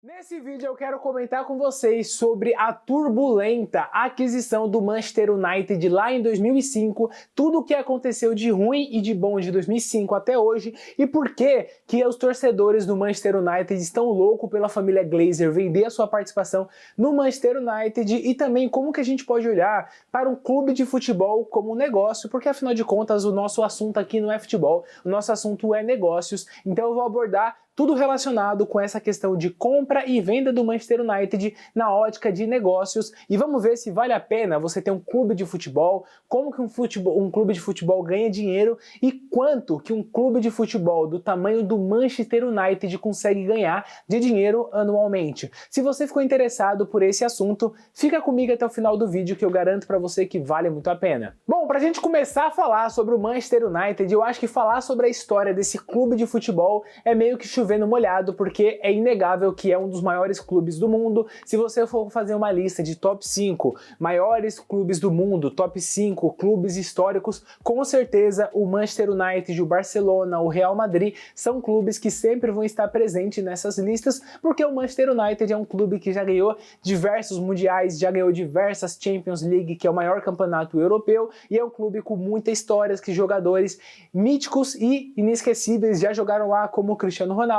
Nesse vídeo eu quero comentar com vocês sobre a turbulenta aquisição do Manchester United lá em 2005, tudo o que aconteceu de ruim e de bom de 2005 até hoje e por que os torcedores do Manchester United estão loucos pela família Glazer vender a sua participação no Manchester United e também como que a gente pode olhar para um clube de futebol como um negócio, porque afinal de contas o nosso assunto aqui não é futebol, o nosso assunto é negócios, então eu vou abordar tudo relacionado com essa questão de compra e venda do Manchester United na ótica de negócios e vamos ver se vale a pena você ter um clube de futebol, como que um clube de futebol ganha dinheiro e quanto que um clube de futebol do tamanho do Manchester United consegue ganhar de dinheiro anualmente. Se você ficou interessado por esse assunto, fica comigo até o final do vídeo que eu garanto para você que vale muito a pena. Bom, pra gente começar a falar sobre o Manchester United, eu acho que falar sobre a história desse clube de futebol é meio que chovendo molhado, porque é inegável que é um dos maiores clubes do mundo. Se você for fazer uma lista de top 5 maiores clubes do mundo, top 5 clubes históricos, com certeza o Manchester United, o Barcelona, o Real Madrid são clubes que sempre vão estar presentes nessas listas, porque o Manchester United é um clube que já ganhou diversos mundiais, já ganhou diversas Champions League, que é o maior campeonato europeu, e é um clube com muitas histórias, que jogadores míticos e inesquecíveis já jogaram lá, como o Cristiano Ronaldo,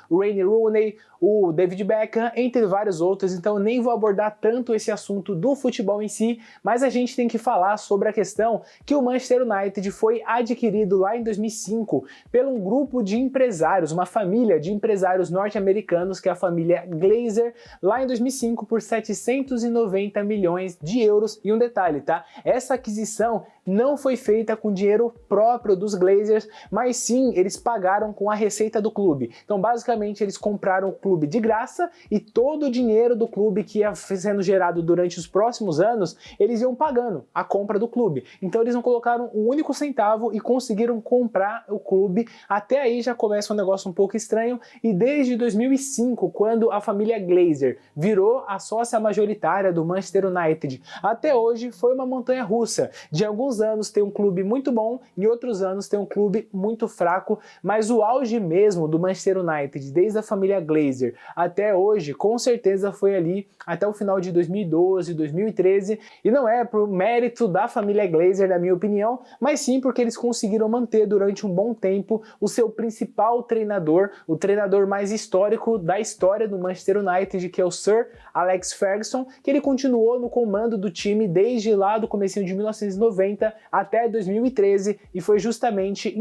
o Wayne Rooney, o David Beckham, entre vários outros, então eu nem vou abordar tanto esse assunto do futebol em si, mas a gente tem que falar sobre a questão que o Manchester United foi adquirido lá em 2005 por um grupo de empresários, uma família de empresários norte-americanos, que é a família Glazer, lá em 2005 por 790 milhões de euros. E um detalhe, tá? Essa aquisição não foi feita com dinheiro próprio dos Glazers, mas sim eles pagaram com a receita do clube. Então basicamente eles compraram o clube de graça e todo o dinheiro do clube que ia sendo gerado durante os próximos anos, eles iam pagando a compra do clube. Então eles não colocaram um único centavo e conseguiram comprar o clube. Até aí já começa um negócio um pouco estranho e desde 2005, quando a família Glazer virou a sócia majoritária do Manchester United, até hoje foi uma montanha-russa. De alguns anos tem um clube muito bom, em outros anos tem um clube muito fraco, mas o auge mesmo do Manchester United, desde a família Glazer até hoje, com certeza foi ali até o final de 2012, 2013, e não é por mérito da família Glazer, na minha opinião, mas sim porque eles conseguiram manter durante um bom tempo o seu principal treinador, o treinador mais histórico da história do Manchester United, que é o Sir Alex Ferguson, que ele continuou no comando do time desde lá do comecinho de 1990 até 2013, e foi justamente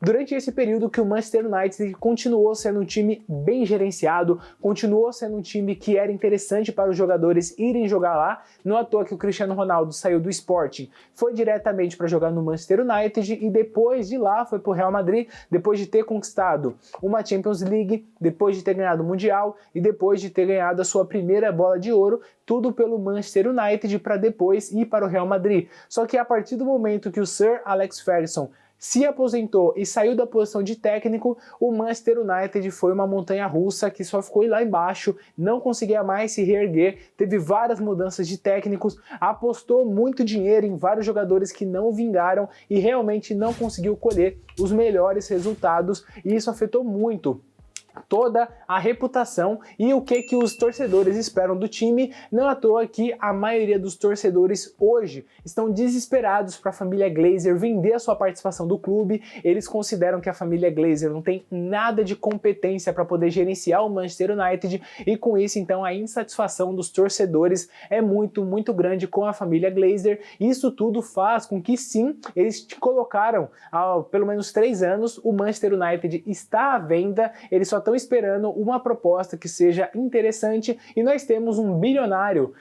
durante esse período que o Manchester United continuou sendo um time bem gerenciado, continuou sendo um time que era interessante para os jogadores irem jogar lá. Não à toa que o Cristiano Ronaldo saiu do Sporting, foi diretamente para jogar no Manchester United e depois de lá foi para o Real Madrid, depois de ter conquistado uma Champions League, depois de ter ganhado o Mundial e depois de ter ganhado a sua primeira bola de ouro, tudo pelo Manchester United para depois ir para o Real Madrid. Só que a partir do momento que o Sir Alex Ferguson se aposentou e saiu da posição de técnico, o Manchester United foi uma montanha-russa que só ficou lá embaixo, não conseguia mais se reerguer, teve várias mudanças de técnicos, apostou muito dinheiro em vários jogadores que não vingaram e realmente não conseguiu colher os melhores resultados, e isso afetou muito toda a reputação e o que os torcedores esperam do time. Não à toa que a maioria dos torcedores hoje estão desesperados para a família Glazer vender a sua participação do clube. Eles consideram que a família Glazer não tem nada de competência para poder gerenciar o Manchester United e com isso então a insatisfação dos torcedores é muito grande com a família Glazer. Isso tudo faz com que sim, eles colocaram há pelo menos 3 anos o Manchester United está à venda, eles só estão esperando uma proposta que seja interessante e nós temos um bilionário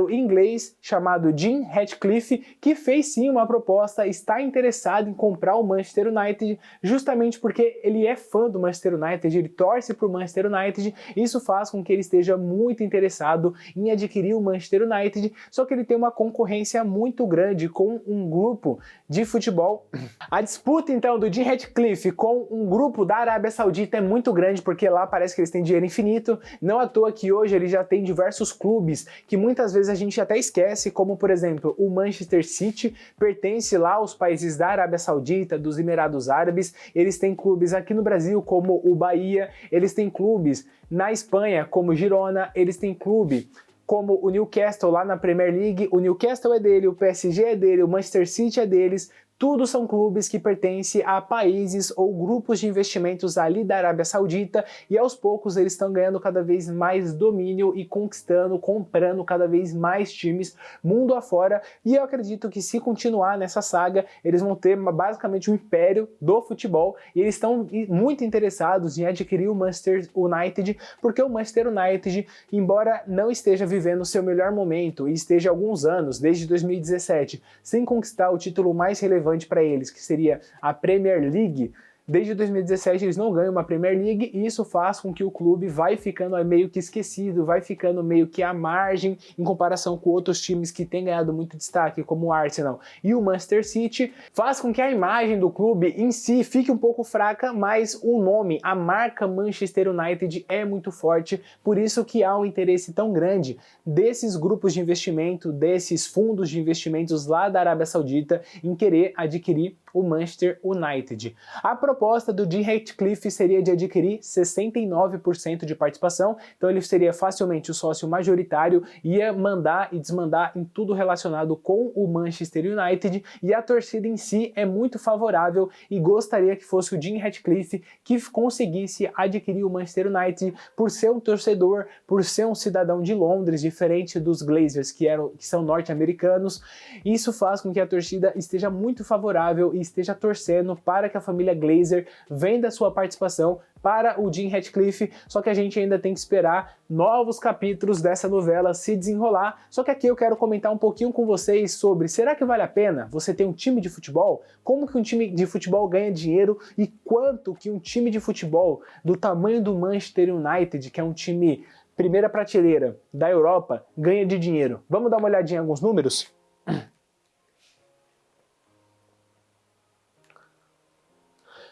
inglês chamado Jim Ratcliffe, que fez sim uma proposta, está interessado em comprar o Manchester United, justamente porque ele é fã do Manchester United, ele torce para o Manchester United, isso faz com que ele esteja muito interessado em adquirir o Manchester United, só que ele tem uma concorrência muito grande com um grupo de futebol. A disputa então do Jim Ratcliffe com um grupo da Arábia Saudita é muito grande, porque lá parece que eles têm dinheiro infinito, não à toa que hoje ele já tem diversos outros clubes que muitas vezes a gente até esquece, como por exemplo o Manchester City, pertence lá aos países da Arábia Saudita, dos Emirados Árabes. Eles têm clubes aqui no Brasil como o Bahia, eles têm clubes na Espanha como o Girona, eles têm clube como o Newcastle lá na Premier League. O Newcastle é dele, o PSG é dele, o Manchester City é deles. Tudo são clubes que pertencem a países ou grupos de investimentos ali da Arábia Saudita, e aos poucos eles estão ganhando cada vez mais domínio e conquistando, comprando cada vez mais times mundo afora, e eu acredito que se continuar nessa saga, eles vão ter basicamente um império do futebol, e eles estão muito interessados em adquirir o Manchester United, porque o Manchester United, embora não esteja vivendo o seu melhor momento e esteja há alguns anos, desde 2017, sem conquistar o título mais relevante para eles, que seria a Premier League, desde 2017 eles não ganham uma Premier League, e isso faz com que o clube vai ficando meio que esquecido, vai ficando meio que à margem em comparação com outros times que têm ganhado muito destaque, como o Arsenal e o Manchester City. Faz com que a imagem do clube em si fique um pouco fraca, mas o nome, a marca Manchester United é muito forte, por isso que há um interesse tão grande desses grupos de investimento, desses fundos de investimentos lá da Arábia Saudita em querer adquirir o Manchester United. A proposta do Jim Ratcliffe seria de adquirir 69% de participação, então ele seria facilmente o sócio majoritário, ia mandar e desmandar em tudo relacionado com o Manchester United, e a torcida em si é muito favorável e gostaria que fosse o Jim Ratcliffe que conseguisse adquirir o Manchester United, por ser um torcedor, por ser um cidadão de Londres, diferente dos Glazers que são norte-americanos. Isso faz com que a torcida esteja muito favorável e esteja torcendo para que a família Glazer venda sua participação para o Jim Ratcliffe, só que a gente ainda tem que esperar novos capítulos dessa novela se desenrolar. Só que aqui eu quero comentar um pouquinho com vocês sobre: será que vale a pena você ter um time de futebol? Como que um time de futebol ganha dinheiro e quanto que um time de futebol do tamanho do Manchester United, que é um time primeira prateleira da Europa, ganha de dinheiro? Vamos dar uma olhadinha em alguns números?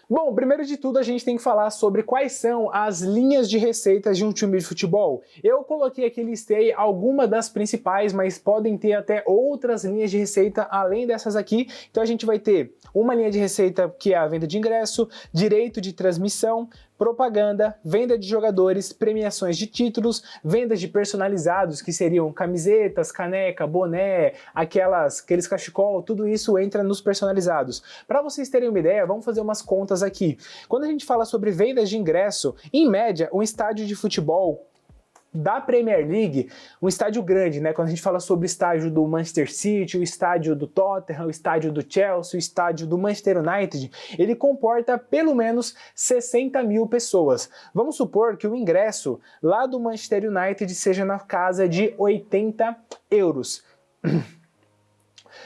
Bom, primeiro de tudo a gente tem que falar sobre quais são as linhas de receitas de um time de futebol. Eu coloquei aqui, listei algumas das principais, mas podem ter até outras linhas de receita além dessas aqui. Então a gente vai ter uma linha de receita que é a venda de ingresso, direito de transmissão, propaganda, venda de jogadores, premiações de títulos, vendas de personalizados, que seriam camisetas, caneca, boné, aqueles cachecol, tudo isso entra nos personalizados. Para vocês terem uma ideia, vamos fazer umas contas aqui. Quando a gente fala sobre vendas de ingresso, em média, um estádio de futebol da Premier League, um estádio grande, né? Quando a gente fala sobre o estádio do Manchester City, o estádio do Tottenham, o estádio do Chelsea, o estádio do Manchester United, ele comporta pelo menos 60 mil pessoas. Vamos supor que o ingresso lá do Manchester United seja na casa de 80 euros.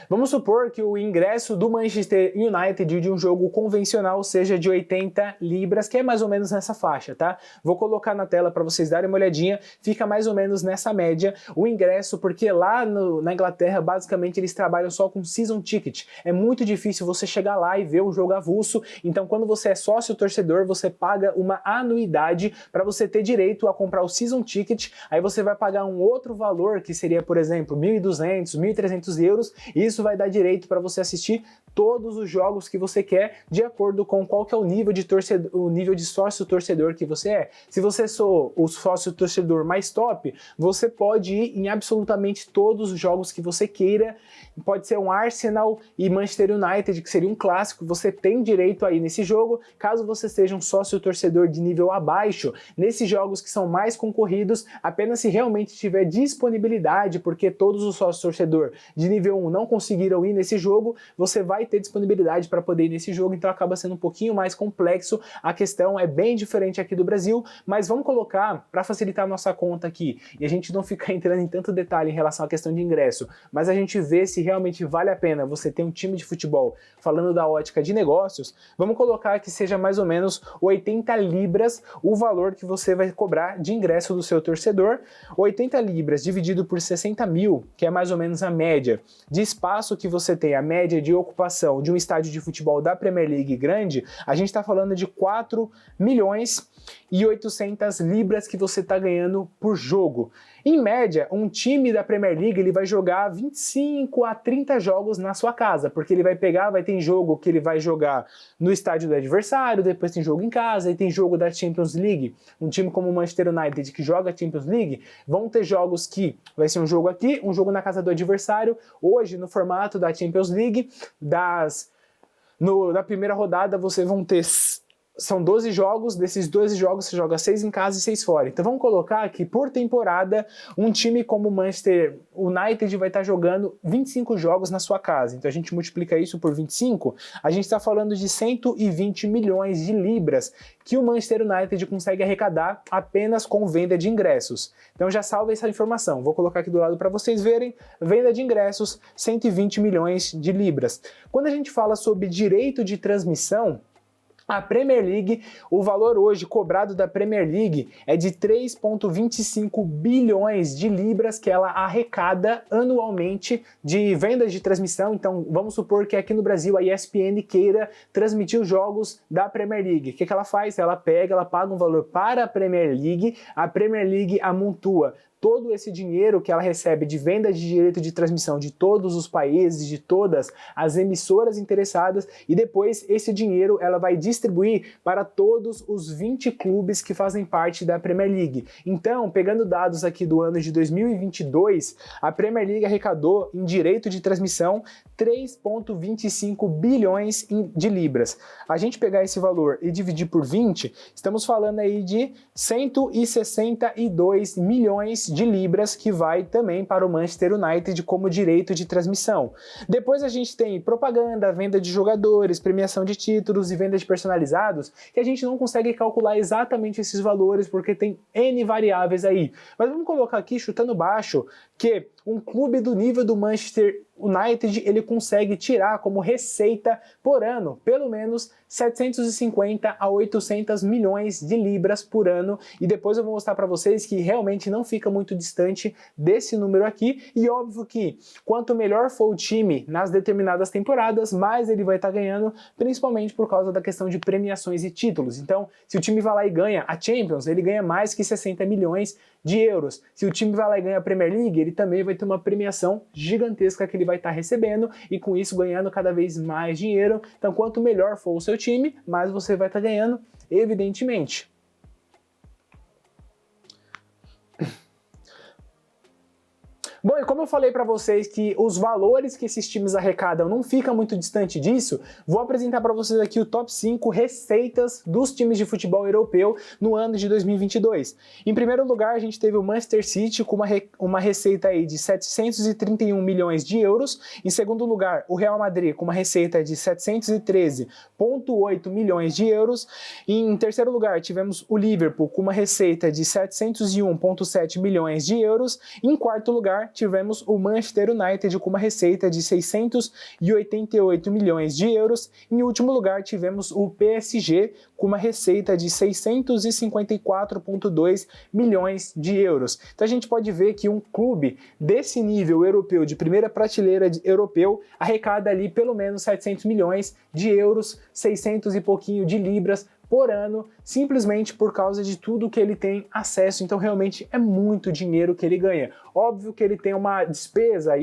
Vamos supor que o ingresso do Manchester United de um jogo convencional seja de 80 libras, que é mais ou menos nessa faixa, tá? Vou colocar na tela para vocês darem uma olhadinha, fica mais ou menos nessa média o ingresso, porque lá na Inglaterra, basicamente, eles trabalham só com season ticket. É muito difícil você chegar lá e ver um jogo avulso, então quando você é sócio torcedor, você paga uma anuidade para você ter direito a comprar o season ticket, aí você vai pagar um outro valor, que seria, por exemplo, 1.200, 1.300 euros, e isso vai dar direito para você assistir todos os jogos que você quer, de acordo com qual que é o nível de sócio torcedor que você é. Se você for o sócio torcedor mais top, você pode ir em absolutamente todos os jogos que você queira. Pode ser um Arsenal e Manchester United, que seria um clássico, você tem direito aí nesse jogo. Caso você seja um sócio torcedor de nível abaixo, nesses jogos que são mais concorridos, apenas se realmente tiver disponibilidade, porque todos os sócios torcedor de nível 1 não conseguiram ir nesse jogo, você vai ter disponibilidade para poder ir nesse jogo, então acaba sendo um pouquinho mais complexo. A questão é bem diferente aqui do Brasil, mas vamos colocar para facilitar a nossa conta aqui, e a gente não ficar entrando em tanto detalhe em relação à questão de ingresso, mas a gente vê se realmente vale a pena você ter um time de futebol, falando da ótica de negócios. Vamos colocar que seja mais ou menos 80 libras o valor que você vai cobrar de ingresso do seu torcedor. 80 libras dividido por 60 mil, que é mais ou menos a média de espaço que você tem, a média de ocupação de um estádio de futebol da Premier League grande, a gente está falando de 4 milhões 1.800 libras que você está ganhando por jogo. Em média, um time da Premier League ele vai jogar 25 a 30 jogos na sua casa, porque ele vai pegar, vai ter jogo que ele vai jogar no estádio do adversário, depois tem jogo em casa, e tem jogo da Champions League. Um time como o Manchester United que joga a Champions League, vão ter jogos que vai ser um jogo aqui, um jogo na casa do adversário. Hoje, no formato da Champions League, na primeira rodada você vão ter... São 12 jogos, desses 12 jogos você joga 6 em casa e 6 fora. Então vamos colocar que por temporada um time como o Manchester United vai estar jogando 25 jogos na sua casa. Então a gente multiplica isso por 25, a gente está falando de 120 milhões de libras que o Manchester United consegue arrecadar apenas com venda de ingressos. Então já salva essa informação. Vou colocar aqui do lado para vocês verem. Venda de ingressos, 120 milhões de libras. Quando a gente fala sobre direito de transmissão, a Premier League, o valor hoje cobrado da Premier League é de 3,25 bilhões de libras que ela arrecada anualmente de vendas de transmissão. Então vamos supor que aqui no Brasil a ESPN queira transmitir os jogos da Premier League. O que ela faz? Ela paga um valor para a Premier League amontoa todo esse dinheiro que ela recebe de venda de direito de transmissão de todos os países, de todas as emissoras interessadas, e depois esse dinheiro ela vai distribuir para todos os 20 clubes que fazem parte da Premier League. Então, pegando dados aqui do ano de 2022, a Premier League arrecadou em direito de transmissão 3,25 bilhões de libras. A gente pegar esse valor e dividir por 20, estamos falando aí de 162 milhões de libras que vai também para o Manchester United como direito de transmissão. Depois a gente tem propaganda, venda de jogadores, premiação de títulos e venda de personalizados, que a gente não consegue calcular exatamente esses valores porque tem N variáveis aí. Mas vamos colocar aqui, chutando baixo, que um clube do nível do Manchester United ele consegue tirar como receita por ano pelo menos 750 a 800 milhões de libras por ano, e depois eu vou mostrar para vocês que realmente não fica muito distante desse número aqui. E óbvio que quanto melhor for o time nas determinadas temporadas, mais ele vai estar ganhando, principalmente por causa da questão de premiações e títulos. Então, se o time vai lá e ganha a Champions, ele ganha mais que 60 milhões de euros. Se o time vai lá e ganha a Premier League, ele também vai ter uma premiação gigantesca que ele vai estar recebendo, e com isso ganhando cada vez mais dinheiro. Então, quanto melhor for o seu time, mais você vai estar ganhando, evidentemente. Bom, e como eu falei para vocês que os valores que esses times arrecadam não ficam muito distante disso, vou apresentar para vocês aqui o top 5 receitas dos times de futebol europeu no ano de 2022. Em primeiro lugar, a gente teve o Manchester City com uma receita aí de 731 milhões de euros. Em segundo lugar, o Real Madrid com uma receita de 713,8 milhões de euros. E em terceiro lugar, tivemos o Liverpool com uma receita de 701,7 milhões de euros. E em quarto lugar, tivemos o Manchester United com uma receita de 688 milhões de euros. Em último lugar, tivemos o PSG com uma receita de 654,2 milhões de euros. Então a gente pode ver que um clube desse nível europeu, de primeira prateleira europeu, arrecada ali pelo menos 700 milhões de euros, 600 e pouquinho de libras por ano, simplesmente por causa de tudo que ele tem acesso. Então realmente é muito dinheiro que ele ganha. Óbvio que ele tem uma despesa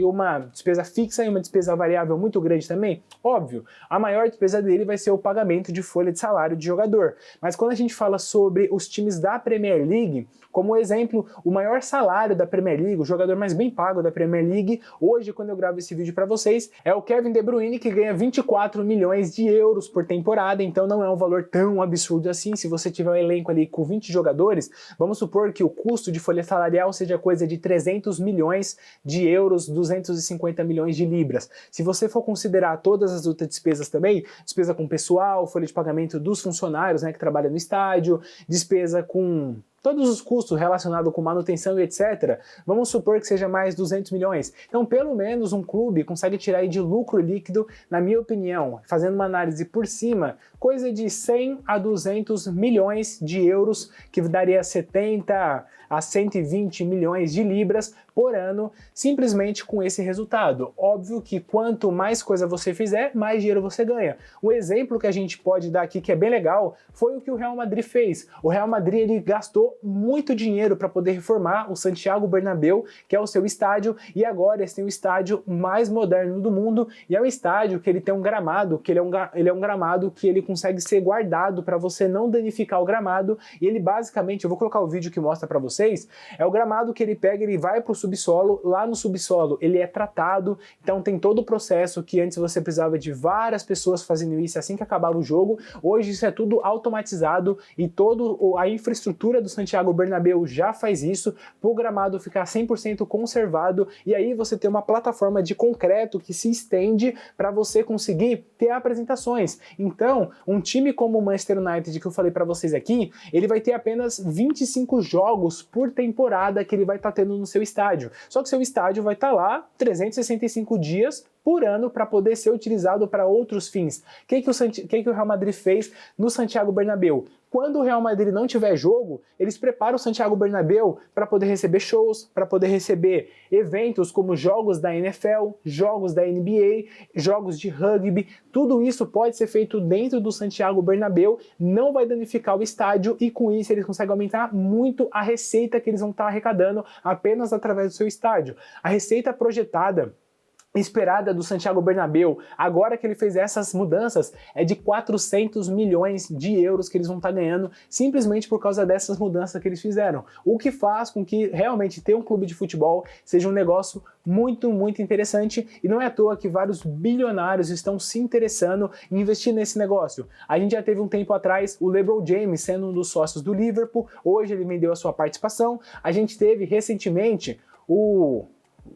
fixa e uma despesa variável muito grande também, óbvio. A maior despesa dele vai ser o pagamento de folha de salário de jogador. Mas quando a gente fala sobre os times da Premier League, como exemplo, o maior salário da Premier League, o jogador mais bem pago da Premier League, hoje quando eu gravo esse vídeo para vocês, é o Kevin De Bruyne, que ganha 24 milhões de euros por temporada. Então não é um valor tão absurdo assim. Se você tiver um elenco ali com 20 jogadores, vamos supor que o custo de folha salarial seja coisa de 300 milhões de euros, 250 milhões de libras. Se você for considerar todas as outras despesas também, despesa com pessoal, folha de pagamento dos funcionários, né, que trabalham no estádio, despesa com todos os custos relacionados com manutenção e etc., vamos supor que seja mais 200 milhões. Então, pelo menos um clube consegue tirar aí de lucro líquido, na minha opinião, fazendo uma análise por cima, coisa de 100 a 200 milhões de euros, que daria 70 a 120 milhões de libras por ano, simplesmente com esse resultado. Óbvio que quanto mais coisa você fizer, mais dinheiro você ganha. O exemplo que a gente pode dar aqui, que é bem legal, foi o que o Real Madrid fez. O Real Madrid ele gastou muito dinheiro para poder reformar o Santiago Bernabéu, que é o seu estádio, e agora eles têm o estádio mais moderno do mundo, e é um estádio que ele tem um gramado, que ele é um gramado que ele consegue ser guardado para você não danificar o gramado, e ele basicamente, eu vou colocar o vídeo que mostra para vocês, é o gramado que ele pega, ele vai para o subsolo, lá no subsolo ele é tratado, então tem todo o processo que antes você precisava de várias pessoas fazendo isso assim que acabava o jogo, hoje isso é tudo automatizado e toda a infraestrutura do Santiago Bernabéu já faz isso, para o gramado ficar 100% conservado, e aí você tem uma plataforma de concreto que se estende para você conseguir ter apresentações. Então, um time como o Manchester United, que eu falei para vocês aqui, ele vai ter apenas 25 jogos por temporada que ele vai estar tendo no seu estádio. Só que seu estádio vai estar lá 365 dias por ano para poder ser utilizado para outros fins. O que o Real Madrid fez no Santiago Bernabéu? Quando o Real Madrid não tiver jogo, eles preparam o Santiago Bernabéu para poder receber shows, para poder receber eventos como jogos da NFL, jogos da NBA, jogos de rugby. Tudo isso pode ser feito dentro do Santiago Bernabéu, não vai danificar o estádio e com isso eles conseguem aumentar muito a receita que eles vão estar arrecadando apenas através do seu estádio. A receita projetada esperada do Santiago Bernabéu, agora que ele fez essas mudanças, é de 400 milhões de euros que eles vão estar ganhando simplesmente por causa dessas mudanças que eles fizeram. O que faz com que realmente ter um clube de futebol seja um negócio muito, muito interessante, e não é à toa que vários bilionários estão se interessando em investir nesse negócio. A gente já teve um tempo atrás o LeBron James sendo um dos sócios do Liverpool, hoje ele vendeu a sua participação. A gente teve recentemente o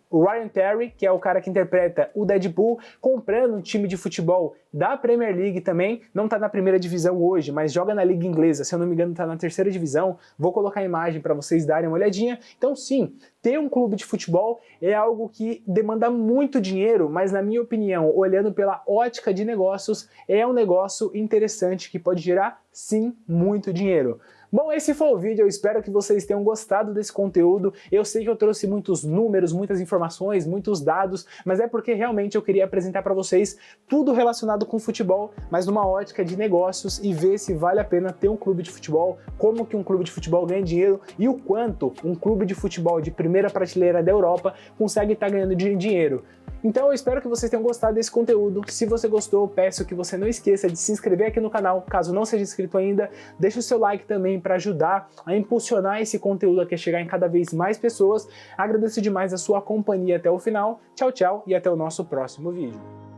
Ryan Terry, que é o cara que interpreta o Deadpool, comprando um time de futebol da Premier League também, não tá na primeira divisão hoje, mas joga na Liga Inglesa, se eu não me engano tá na terceira divisão, vou colocar a imagem para vocês darem uma olhadinha. Então sim, ter um clube de futebol é algo que demanda muito dinheiro, mas na minha opinião, olhando pela ótica de negócios, é um negócio interessante que pode gerar sim muito dinheiro. Bom, esse foi o vídeo, eu espero que vocês tenham gostado desse conteúdo. Eu sei que eu trouxe muitos números, muitas informações, muitos dados, mas é porque realmente eu queria apresentar para vocês tudo relacionado com futebol, mas numa ótica de negócios e ver se vale a pena ter um clube de futebol, como que um clube de futebol ganha dinheiro e o quanto um clube de futebol de primeira prateleira da Europa consegue estar ganhando dinheiro. Então eu espero que vocês tenham gostado desse conteúdo. Se você gostou, peço que você não esqueça de se inscrever aqui no canal, caso não seja inscrito ainda. Deixa o seu like também para ajudar a impulsionar esse conteúdo a chegar em cada vez mais pessoas. Agradeço demais a sua companhia até o final. Tchau, tchau e até o nosso próximo vídeo.